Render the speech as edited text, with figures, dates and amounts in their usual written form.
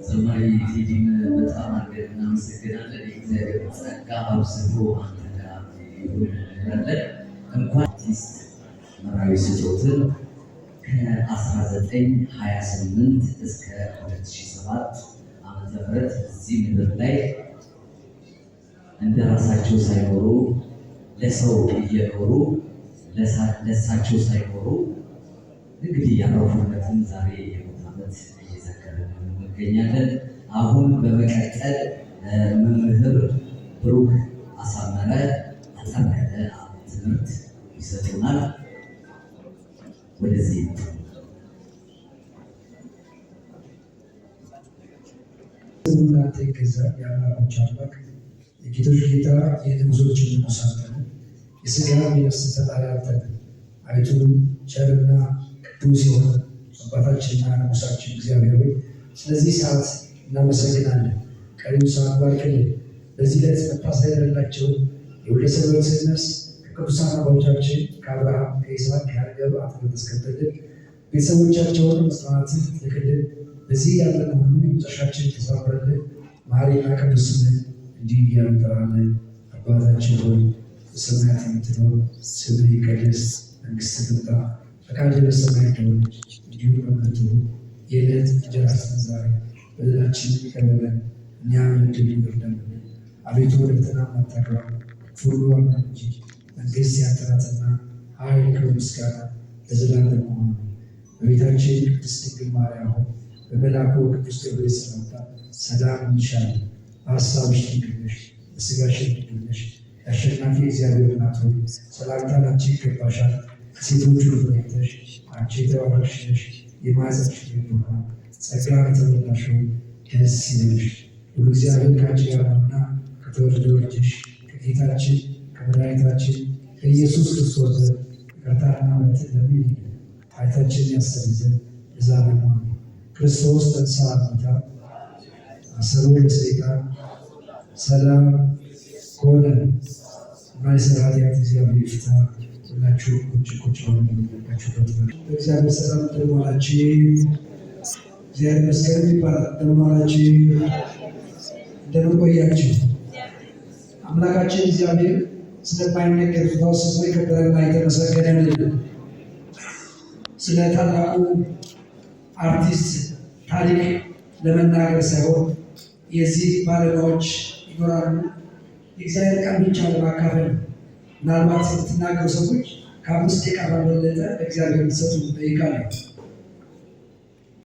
ዘማሪ ቴዲን በጣም አድርገን እናመሰግናለን። የእግዚአብሔር ጸጋ አብዝቶ አንተ ጋር ይሁን እንላለን። እንኳን አርቲስት መራዊ ስጦትን ከ1928 እስከ 2007 ዓመተ ምህረት እዚህ ምድር ላይ እንደራሳቸው ሳይኖሩ ለሰው እየኖሩ ለሳቸው ሳይኖሩ እንግዲህ ያረፉበትን ዛሬ የሞት ዓመት እየዘከርን እንገኛለን። አሁን በመቀጠል መምህር ብሩክ አሳመረ አጠር ያለ ትምህርት ይሰጡናል። ወደዚህ እናንተ ይገዛ የአምላኮች አምላክ የጌቶች ጌታ የንጉሶች ንጉሥ አንተ ነህ። የሥጋ የነፍስ ፈጣሪ አንተ ነህ። አቤቱ ቸርና ቅዱስ የሆነ አባታችንና ንጉሳችን እግዚአብሔር ሆይ ስለዚህ ሰዓት እናመሰግናለን። ቀሪው ሰዓት ባርክልን። በዚህ ዕለት መታሰቢያ ያደረግናቸውን የወልደ ሰንበትን ነፍስ ከቅዱሳን አባቶቻችን ከአብርሃም ከይስሐቅ ከያዕቆብ አጥንት አስከተልን። ቤተሰቦቻቸውን መጽናናትን ትልክልን። በዚህ ያለን ሁሉ የመጨረሻችን ተሰባብረልን። መሐሪና ቅዱስ ስምህ እንዲህ እያልን እንጠራለን። አባታችን ሆይ በሰማያት የምትኖር ስምህ ይቀደስ፣ መንግሥትህ ትምጣ፣ ፈቃድህ በሰማይ እንደሆነች እንዲሁም በምድር ትሁን። የዕለት እንጀራችንን ዛሬ በደላችንን ይቅር በለን እኛም የበደሉንን ይቅር እንደምንል። አቤቱ ወደ ፈተና አታግባን ከክፉ ሁሉ አድነን እንጂ መንግሥት ያንተ ናትና ኃይል፣ ክብር፣ ምስጋና ለዘላለሙ አሜን። በቤታችን ቅድስት ድንግል ማርያም ሆይ በመልአኩ ቅዱስ ገብርኤል ሰላምታ ሰላም እንልሻለን። በሐሳብሽ ድንግል ነሽ፣ በሥጋሽ ድንግል ነሽ። የአሸናፊ እግዚአብሔር እናት ሆይ ሰላምታ ላንቺ ይገባሻል። ከሴቶች ሁሉ ተለይተሽ አንቺ የተባረክሽ ነሽ፣ የማኅፀንሽ ፍሬ ይባረካል። ጸጋን የተመላሽ ሆይ ደስ ይበልሽ፣ ሁሉ እግዚአብሔር ከአንቺ ጋር ነውና ከተወደደው ልጅሽ ከጌታችን ከመድኃኒታችን ከኢየሱስ ክርስቶስ ዘንድ ይቅርታና ምሕረትን ለምኝልን ኃጢአታችንን ያስተሰርይ ዘንድ ለዘላለሙ አሜን። ክርስቶስ ተንሥአ እሙታን አሰሮ ለሰይጣን ሰላም ኮነ። የማይሠራ ኃጢአት እግዚአብሔር ይፍታ። ሁላችሁ ቁጭ ሆኑ የሚመለካችሁበት በእግዚአብሔር ሰላም እንደምን ዋላችሁ? እግዚአብሔር ይመስገን ይባላል። እንደምን ዋላችሁ? እንደምን ቆያችሁ? አምላካችን እግዚአብሔር ስለማይነገር ፍታው ስሙ የከበረና የተመሰገነ ነው። ስለ ታላቁ አርቲስት ታሪክ ለመናገር ሳይሆን የዚህ ባለሙያዎች ይኖራሉ። የእግዚአብሔር ቃል ብቻ ለማካፈል ነው። ምናልባት የምትናገሩ ሰዎች ከ5 ደቂቃ ባልበለጠ ለእግዚአብሔር እንድትሰጡ እጠይቃለሁ።